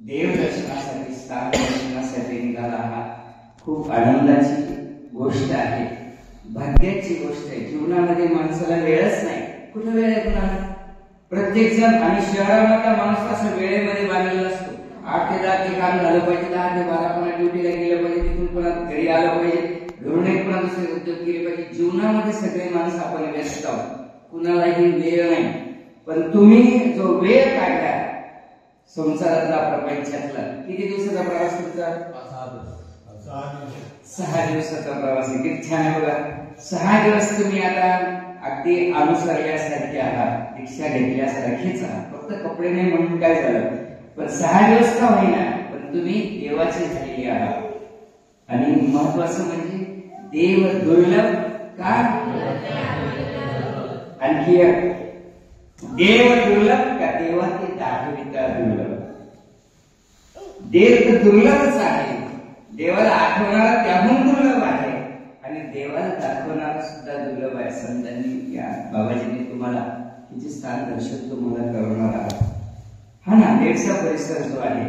देवदर्शनासाठी स्थान दर्शनासाठी निघाला हा खूप आनंदाची गोष्ट आहे, भाग्याची गोष्ट आहे. जीवनामध्ये माणसाला वेळच नाही. कुठे वेळ आहे कुणाला? प्रत्येक जण आणि शहरामधला माणूस असं वेळेमध्ये बांधलेला असतो. 8 ते 10 ते काम झालं पाहिजे, 10 ते 12 पुन्हा ड्युटीला गेलं पाहिजे, तिथून पुन्हा घरी आलं पाहिजे, घरून एक पुन्हा दुसरे उद्योग केले पाहिजे. जीवनामध्ये सगळे माणसं आपण व्यस्त आहोत, कुणालाही वेळ नाही. पण तुम्ही जो वेळ काढला संसारातला प्रपंचातला, किती दिवसाचा प्रवास तुमचा? 6 दिवसाचा प्रवास. किती छान आहे बघा. 6 दिवस तुम्ही आता अगदी अनुसरल्यासारखे आहात, दीक्षा घेतल्यासारखेच आहात. फक्त कपडे नाही म्हणून काय झालं, पण 6 दिवस का होईना पण तुम्ही देवाचे झालेले आहात. आणि महत्वाचं म्हणजे देव दुर्लभ का? आणखी देव दुर्लभ का? देवाचे दाखविता दुर्लभ. देव तर दुर्लभच आहे, देवाला आठवणारा त्याहून दुर्लभ आहे आणि देवाला दाखवणारा सुद्धा दुर्लभ आहे. संतांनी या बाबाजींनी तुम्हाला तिचे स्थान दर्शन तुम्हाला करवणार आहात. हा नांदेडचा परिसर जो आहे,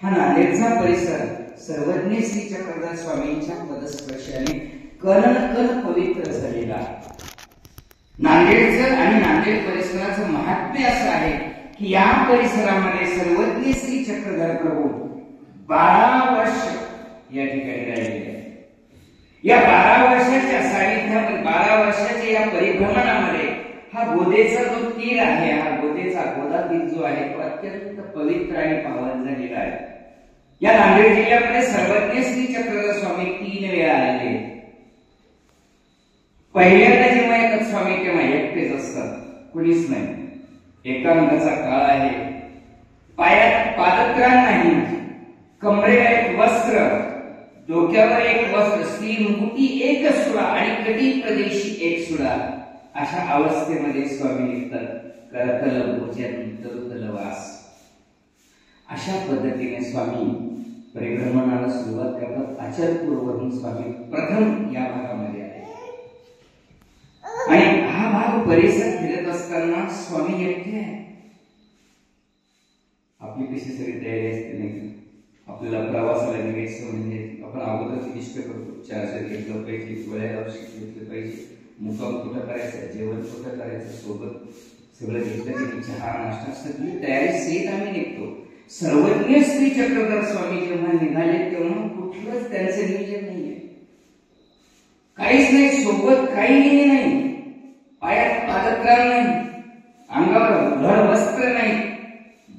हा नांदेडचा परिसर सर्वज्ञ श्री चक्रधर स्वामींच्या पदस्पर्शाने कण पवित्र झालेला आहे. नांदेडचं आणि नांदेड परिसराचं महात्म्य असं आहे की या परिसरामध्ये सर्वज्ञ श्री चक्रधर प्रभू 12 वर्ष या ठिकाणी राहिले. या 12 वर्षाच्या सानिध्यामध्ये, 12 वर्षाच्या या परिभ्रमणामध्ये हा गोदेचा जो तीर आहे, हा गोदा तीर जो आहे तो अत्यंत पवित्र आणि पावन झालेला आहे. या नांदेड जिल्ह्यामध्ये सर्वज्ञ श्री चक्रधर स्वामी 3 वेळा आलेले. पहिल्यांदा जेव्हा येतात स्वामी तेव्हा एकटेच असतात, कुणीच नाही. एकांताचा काळ आहे, पायात पादत्राण नाही, कमरेला एक वस्त्र, डोक्यावर एक वस्त्र, श्री मुकुटी एक सुडा आणि कटी प्रदेशी एक सुडा. अशा अवस्थेमध्ये स्वामी निघतात. करतल भोजन तरुतल वास. अशा पद्धतीने स्वामी परिभ्रमणाला सुरुवात करतात. आचलपूरवरून स्वामी प्रथम या भागामध्ये आले आणि हा भाग परिसर फिरत असताना स्वामी एकटे आहे. आपली कशी सगळी तयारी असते नाही, आपल्याला प्रवासाला निघायचं म्हणजे आपण अगोदर लिस्ट करतो. चार्जर घेतलं पाहिजे, गोळ्या औषध घेतलं पाहिजे, मुक्काम कुठं करायचं, जेवण कुठं करायचं, सोबत सगळं घेतलं की चहा नाश्ता सगळी तयारी सहित आम्ही निघतो. सर्वज्ञ श्री चक्रधर स्वामी जेव्हा निघाले तेव्हा कुठलंच त्यांचं नियोजन नाहीये, काहीच नाही, सोबत काही नाही, पायात पादत्राण नाही, अंगावर धड वस्त्र नाही,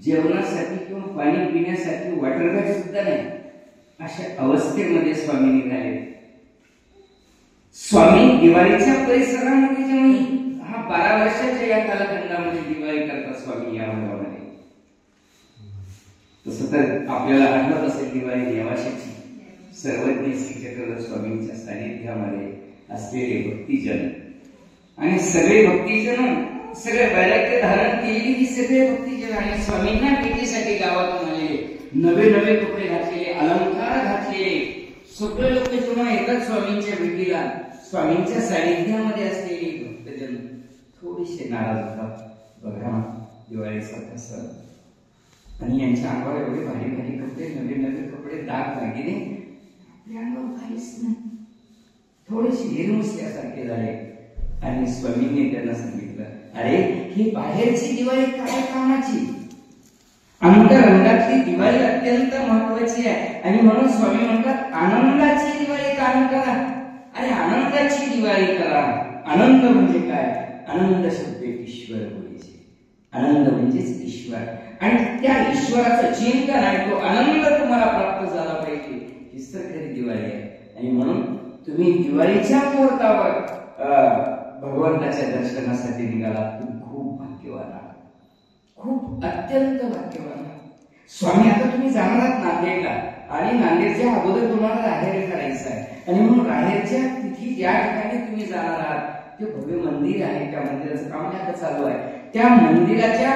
जेवणासाठी किंवा पाणी पिण्यासाठी वॉटर बॅग सुद्धा नाही. अशा अवस्थेमध्ये स्वामी निघाले. स्वामी दिवाळीच्या परिसरामध्ये जेव्हा हा 12 वर्षाच्या या कालखंडामध्ये दिवाळी करतात स्वामी या भागामध्ये. तसं तर आपल्याला आठवत असेल दिवाळी देवाशीची. सर्वज्ञ श्री चक्रधर स्वामींच्या सानिध्यामध्ये असलेले भक्तिजन आणि सगळे भक्तिजन, सगळे वैराग्य धारण केलेली ही सगळे भक्तिजन आणि स्वामींना भेटीसाठी गावातून आलेले, नवे नवे कपडे घातलेले, अलंकार घातलेले सगळे लोक जेव्हा येतात स्वामींच्या भेटीला, स्वामींच्या सानिध्यामध्ये असलेले भक्तजन थोडेसे नाराज होतात. बघा दिवाळीसारखा सण आणि यांच्या अंगावर एवढे भारी भारी कपडे, नवे नवे कपडे, दाग दागिने, आपल्या अंगावर काहीच नाही, थोडेसे हिरमुसल्यासारखे झाले. आणि स्वामींनी त्यांना सांगितलं, अरे ही बाहेरची दिवाळी काय कामाची, अंतरंगातली दिवाळी अत्यंत महत्वाची आहे. आणि म्हणून स्वामी म्हणतात आनंदाची दिवाळी काम करा. अरे आनंदाची दिवाळी करा. आनंद म्हणजे काय? आनंद शब्द ईश्वर बोलायचे. आनंद म्हणजेच ईश्वर आणि त्या ईश्वराचं चिंतन आहे, तो आनंद तुम्हाला प्राप्त झाला पाहिजे, हीच तर खरी दिवाळी आहे. आणि म्हणून तुम्ही दिवाळीच्या मुहूर्तावर भगवंताच्या दर्शनासाठी निघाला. तुम्ही खूप भाग्यवान आहात, खूप अत्यंत भाग्यवान आहात. स्वामी आता तुम्ही जाणार आहात नांदेडला आणि नांदेडच्या अगोदर तुम्हाला राहेर करायचं आहे आणि म्हणून राहेरच्या तिथी ज्या ठिकाणी तुम्ही जाणार आहात ते भव्य मंदिर आहे. त्या मंदिराचं काम आता चालू आहे. त्या मंदिराच्या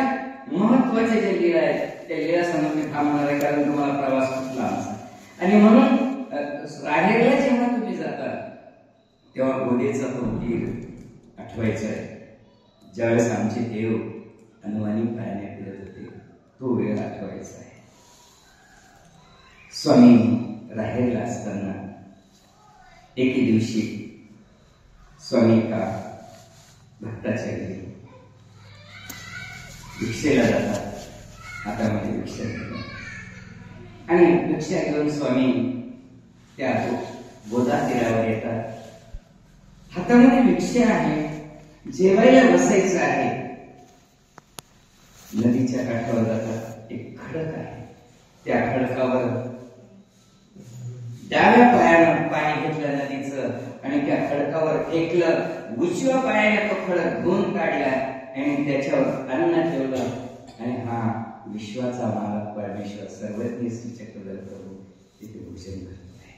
महत्वाच्या ज्या लीला आहेत त्या लीला समोर मी थांबणार आहे, कारण तुम्हाला प्रवास खूप लांब आहे. आणि म्हणून राहेरला जेव्हा तुम्ही जाता तेव्हा गोदेचा तो तीर आठवायचा आहे. ज्यावेळेस आमचे देव अनवाणी पायाने फिरत होते तो वेळ आठवायचा आहे. स्वामी राहेरला असताना एके दिवशी स्वामी एका भक्ताच्या घरी भिक्षेला जातात. हातामध्ये भिक्षा घेऊन आणि भिक्षा घेऊन स्वामी त्या गोदा तीरावर येतात. हातामध्ये भिक्षा आहे, जेवायला बसायचं आहे. नदीच्या काठावर जातात. एक खडक आहे, त्या खडकावर डाव्या पायानं पाणी घेतलं नदीचं आणि त्या खडकावर फेकलं. उजव्या पायाने तो खडक धुवून काढला आणि त्याच्यावर अन्न ठेवलं. आणि हा विश्वाचा मालक परमेश्वर सर्वज्ञ श्री चक्रधर प्रभू तिथे भूषण करत आहे.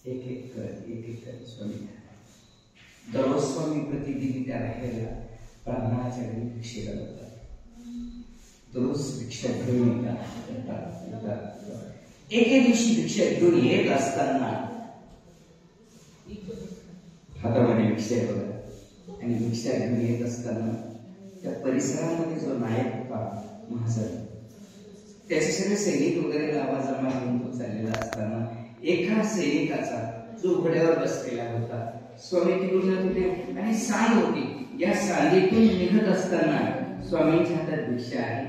एक एक कर स्वामी दररोज स्वामी प्रतिदिन त्या राहिलेला ब्राह्मणाच्या घरी भिक्षेला जातात. दररोज भिक्षा घेऊन येतात. एके दिवशी भिक्षा घेऊन येत असताना हातामध्ये भिक्षा बघा आणि भिक्षा घेऊन येत असताना त्या परिसरामध्ये जो नायक होता महाजन, त्याचे सगळे सैनिक वगैरे लावा जमा घेऊन तो चाललेला असताना एका सैनिकाचा जो घोड्यावर बसलेला होता स्वामी तिकडून होते आणि सांग होती. या सांगीतून निघत असताना स्वामींच्या हातात भिक्षा आहे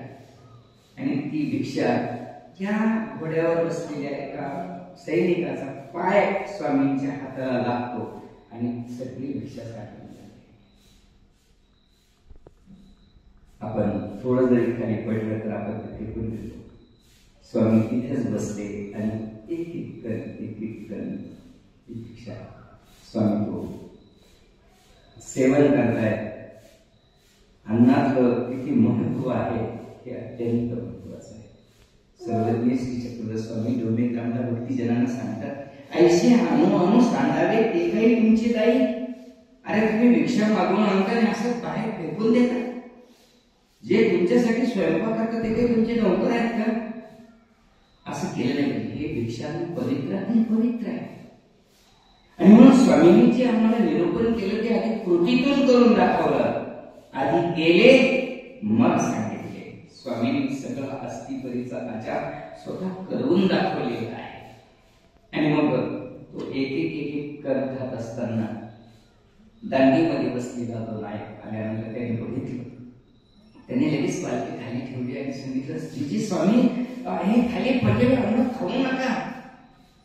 आणि ती भिक्षा त्या घोड्यावर बसलेल्या एका सैनिकाचा पाय स्वामींच्या हाताला लागतो आणि सगळी भिक्षा साठवून जाते. आपण थोडं जरी खाली पडलं तर आपण ते फेकून देतो. स्वामी तिथेच बसले आणि एक एक कण भिक्षा स्वामी तो सेवन करतायत. अन्नाचं किती महत्व आहे हे अत्यंत महत्वाचं आहे. सर्वज्ञ श्री चक्रधर स्वामी डोमेग्रामला भक्तीजनांना सांगतात, ऐशी अनु सांगावे ते काही तुमची दाई. अरे तुम्ही भिक्षा मागून आणता आणि असं बाहेर फेकून देता. जे तुमच्यासाठी स्वयंपाक करतात ते काही तुमचे नौकर आहेत का? असं केलं नाही. हे भिक्षा पवित्र आहे. आणि म्हणून स्वामींनी जे आम्हाला निरूपण केलं ते आधी कृतीतून करून दाखवलं. आधी केले मग सांगितले. स्वामींनी सगळं अस्थिपरीचा आचार स्वतः करून दाखवलेला आहे. आणि मग तो एक एक करत खात असताना दांडीमध्ये बसलेला तो नायक आल्यानंतर त्याने बघितलं. त्याने लगेच पालखी खाली ठेवली आणि सांगितलं, श्रीजी स्वामी हे खाली पडलेलं अन्न खाऊ नका.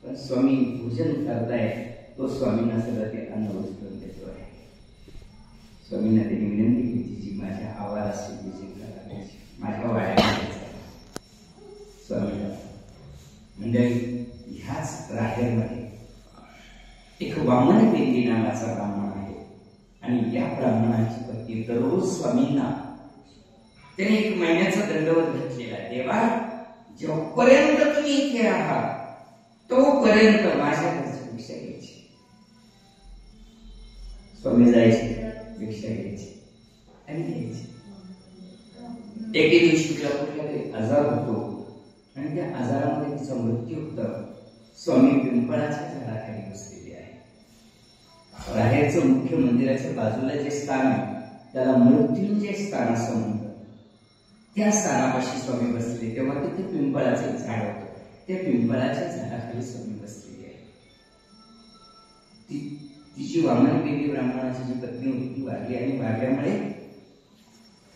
पण स्वामी भोजन करताय. तो स्वामींना सगळं ते अन्न उचलून देतो आहे. स्वामींना त्यांनी विनंती केली, जी माझ्या आवाराशी माझ्या वाड्यामध्ये स्वामीला मंडळी ह्याच राहेरमध्ये एक वामन पेंडी नावाचा ब्राह्मण आहे. आणि या ब्राह्मणाची पत्नी दररोज स्वामींना त्याने 1 महिन्याचा दंडवत घातलेला. देवा, जोपर्यंत तुम्ही इथे आहात तोपर्यंत माझ्या घरची भिक्षा घ्यायची. स्वामी जायचे, भिक्षा घ्यायची आणि घ्यायची. एके दिवशी तिला कुठला तरी आजार होतो आणि त्या आजारामध्ये तिचा मृत्यू होतो. स्वामी पिंपळाच्या झाडाखाली बसलेले आहे. राहेरचं मुख्य मंदिराच्या बाजूला जे स्थान आहे त्याला मृत्युंजय स्थान असं म्हणतात. त्या स्थानापाशी स्वामी बसले तेव्हा तिथे पिंपळाचं झाड होतं. त्या पिंपळाच्या झाडाखाली स्वामी बसलेली आहे. तिची वामन पेंडी ब्राह्मणाची जी पत्नी होती ती वारली आणि वारल्यामुळे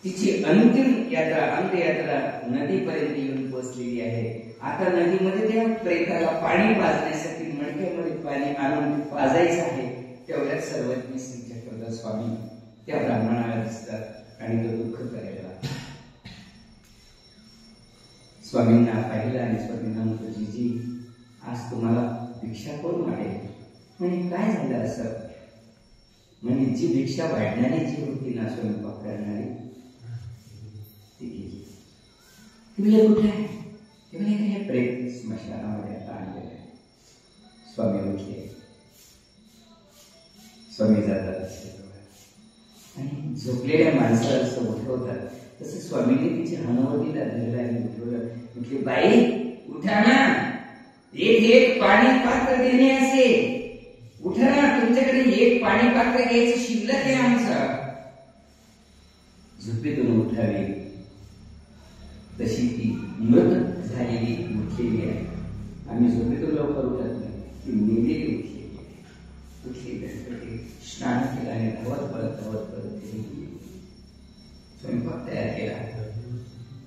तिची अंतिम यात्रा अंत्ययात्रा नदीपर्यंत येऊन पोहोचलेली आहे. आता नदीमध्ये त्या प्रेताला पाणी पाजण्यासाठी मडक्यामध्ये पाणी आणून पाजायचं आहे. तेवढ्यात सर्वज्ञ श्री चक्रधर स्वामी त्या ब्राह्मणाला दिसतात आणि तो दुःख करायला लागतो. स्वामींना पाहिलं आणि स्वामींना म्हणतो, जीजी आज तुम्हाला भिक्षा कोण वाढेल? म्हणजे काय झालं असं? म्हणजे जी भिक्षा वाढणारी जी होती ना स्वयंपाक करणारी ती गेली. तुम्ही कुठे आहे? ते म्हणे हे प्रेत स्मशानामध्ये आता आणलेलं आहे. स्वामी उठले. स्वामी जातात आणि झोपलेल्या माणसाला जसं उठवतात तसं स्वामींनी तिची हनुवटीला धरलं आणि उठवलं. म्हटली, बाई उठा ना, एक पाणी पात्र देणे असे. उठा ना, तुमच्याकडे एक पाणी पात्र घ्यायचं शिल्लक आहे आमचं. झोपेतून उठावी तशी ती मृत झालेली उठलेली आहे आम्ही झोपेतून लवकर उठत नाही, ती मेलेली उठली गणपती स्नान केला आणि धावत परत स्वयंपाक तयार केला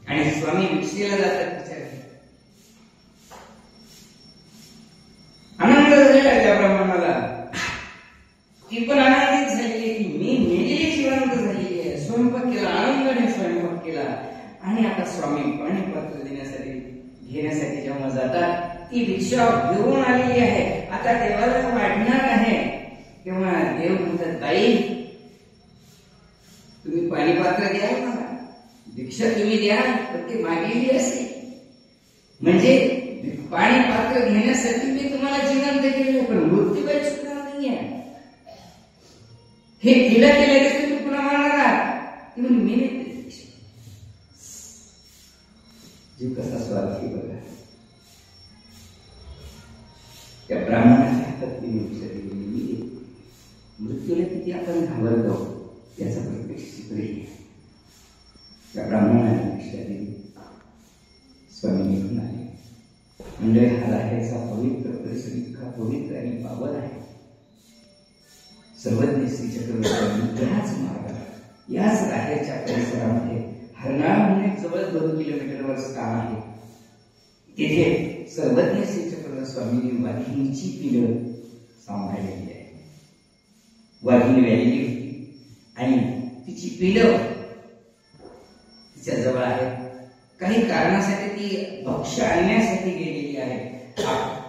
आणि स्वामी भिक्षेला जातात विचार आनंद झालेला त्या ब्राह्मणाला. ती पण आनंदित झाली की मी मेलेली जिवंत झालेली आहे. स्वयंपाक केला, आनंदाने स्वयंपाक केला आणि आता स्वामी पाणी पात्र घेण्यासाठी जेव्हा जातात ती भिक्षा घेऊन आलेली आहे. आता देवाला वाढणार आहे तेव्हा देव म्हणतात बाई तुम्ही पाणी पात्र द्या मला, भिक्षा तुम्ही द्या, पण ती मागेली असेल म्हणजे पाणी पात्र घेण्यासाठी मी तुम्हाला जिवंत केले पण मृत्यू काही सुद्धा नाहीये. हे केलं केलं तुम्ही पुन्हा मारणार आहात ती म्हणजे मी जीव कसा स्वार्थी बघा. त्या ब्राह्मणाच्या हातात ती भिक्षा दिलेली. मृत्यूला किती आपण घाबरतो याचा प्रत्यक्ष चित्र त्या ब्राह्मणाने भिक्षा दिली. स्वामी निघून आले. म्हणजे हा राहायचा पवित्र परिसर इतका पवित्र आणि पावन आहे. सर्वज्ञ श्री चक्रवर्ती याच मार्गाला याच राहायच्या परिसरामध्ये हरनाळ म्हणून जवळ 2 किलोमीटरवर स्थान आहे. तिथे सर्वज्ञ श्री चक्रवर्ती स्वामींनी वाघिणीची पिलं सांभाळलेली आहे. वाघिणी व्यालेली होती आणि तिची पिलं तिच्या जवळ आहे. काही कारणासाठी ती भक्ष्य आणण्यासाठी गेलेली आहे,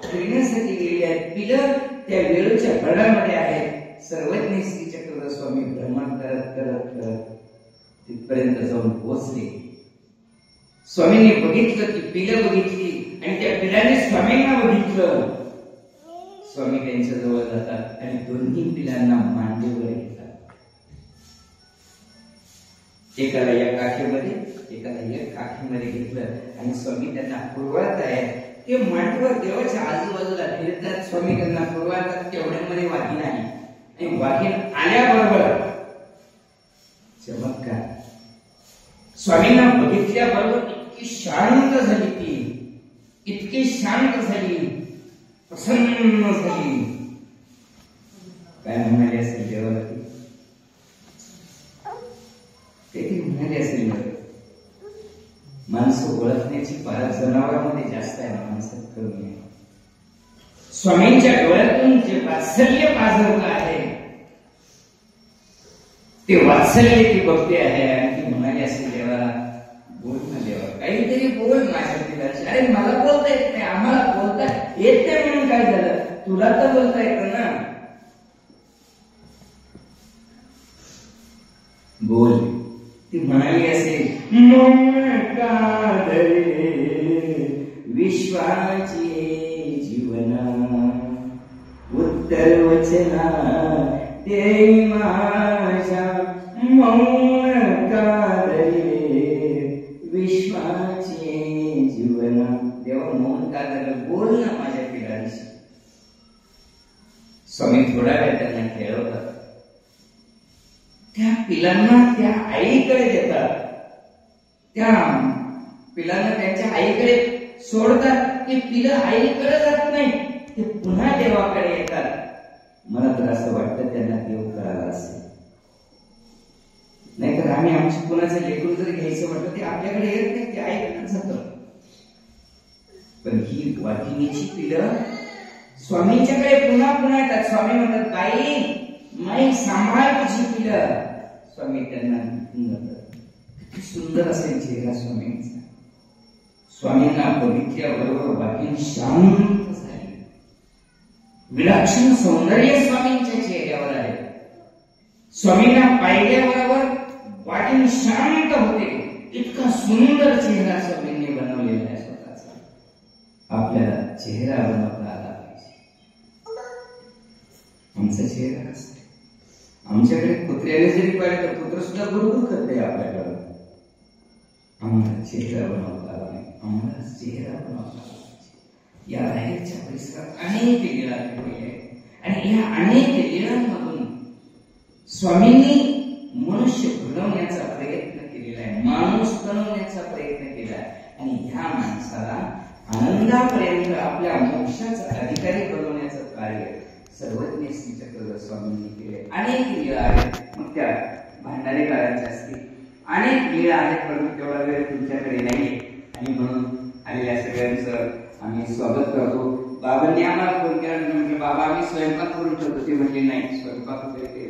फिरण्यासाठी गेलेली आहे. पिलं त्या वेळूच्या गडामध्ये आहे. सर्वज्ञ श्री चक्रवर्ती स्वामी भ्रमण करत करत करत तिथपर्यंत जाऊन पोहोचले. स्वामींनी बघितलं ती पिलं बघितली आणि त्या पिलाने स्वामींना बघितलं. स्वामी त्यांच्या जवळ जातात आणि दोन्ही पिलांना मांडीवर घेतात. एकाला या काठीमध्ये एकाला या काठीमध्ये घेतलं आणि स्वामी त्यांना पुरवत आहे. ते मांडीवर देवाच्या आजूबाजूला फिरतात. स्वामी त्यांना पुरवतात. तेवढ्यामध्ये वाघीण आली आणि वाघीण आल्याबरोबर चमत्कार स्वामींना बघितल्याबरोबर इतकी शांत झाली, ती इतकी शांत झाली, प्रसन्न झाली. काय म्हणाले असेल देवाला ते म्हणाले असेल माणसं ओळखण्याची पार जनावरांमध्ये जास्त आहे, माणसात कमी आहे. स्वामींच्या डोळ्यातून जे वात्सल्य पाझरलं आहे ते वात्सल्य ती बघते आहे आणि ती म्हणाली असेल देवाला बोल ना देवा, काहीतरी बोल माझ्या पिलाशी. अरे मला बोलता येत नाही, आम्हाला बोलता येत नाही म्हणून काय झालं, तुला तर बोलता येतं ना, बोल. ती म्हणाली असेल विश्वाची जीवना उत्तर वचना ते माझ्या मौन कादरे विश्वाची जीवना. देवा मौन का झालं, बोल ना माझ्या पिलांशी. स्वामी थोडा वेळ त्यांना खेळवतात. त्या पिलांना त्या आईकडे देतात. त्या पिलांना त्यांच्या आईकडे सोडतात. ते पिलं आईकडे जात नाही, ते पुन्हा देवाकडे येतात. मला तर असं वाटतं त्यांना देव करायला असेल. नाहीतर आम्ही आमची कुणाचं लेकरू जरी घ्यायचं म्हटलं ते आपल्याकडे येत नाही, ते आईकडे जातं. पण ही वाघिणीची पिलं स्वामींच्याकडे पुन्हा पुन्हा येतात. स्वामी म्हणतात बाई माई सांभाळ तुझी पिलं. स्वामी त्यांना म्हणतात. किती सुंदर असेल चेहरा स्वामींचा. स्वामींना बघितल्याबरोबर वाघीण शांत झाली. विलक्षण सौंदर्य स्वामींच्या चेहऱ्यावर आहे. स्वामींना पाहिल्याबरोबर वाघीण शांत होते. इतका सुंदर चेहरा स्वामींनी बनवलेला आहे स्वतःचा. आपल्याला चेहरा बनवता आला पाहिजे. आमचा चेहरा कसा आहे? आमच्याकडे कुत्र्याने जरी पाहिलं तर कुत्र सुद्धा गुरगुर करते आपल्याकडे. आम्हाला चेहरा बनवता आला नाही, आम्हाला चेहरा बनवता आला पाहिजे. या राहेरच्या परिसरात अनेक लीला घडलेल्या आहेत आणि या अनेक लीलांमधून स्वामींनी मनुष्य घडवण्याचा प्रयत्न केलेला आहे, माणूस बनवण्याचा प्रयत्न केला आहे आणि ह्या माणसाला आनंद अंतापर्यंत आपल्या मोक्षाचा अधिकारी बनवण्याचं कार्य सर्वज्ञ श्री चक्रधर स्वामींनी केले. अनेक लीळा आहेत, मग त्या भांडारे काळांच्या असतील, अनेक लीळा आहेत, परंतु तेवढा वेळ तुमच्याकडे नाहीये. आणि म्हणून आलेल्या सगळ्यांचं आम्ही स्वागत करतो. बाबांनी आम्हाला फोन केला, म्हटलं बाबा आम्ही स्वयंपाक करून ठेवतो. ते म्हणजे नाही, स्वयंपाक वगैरे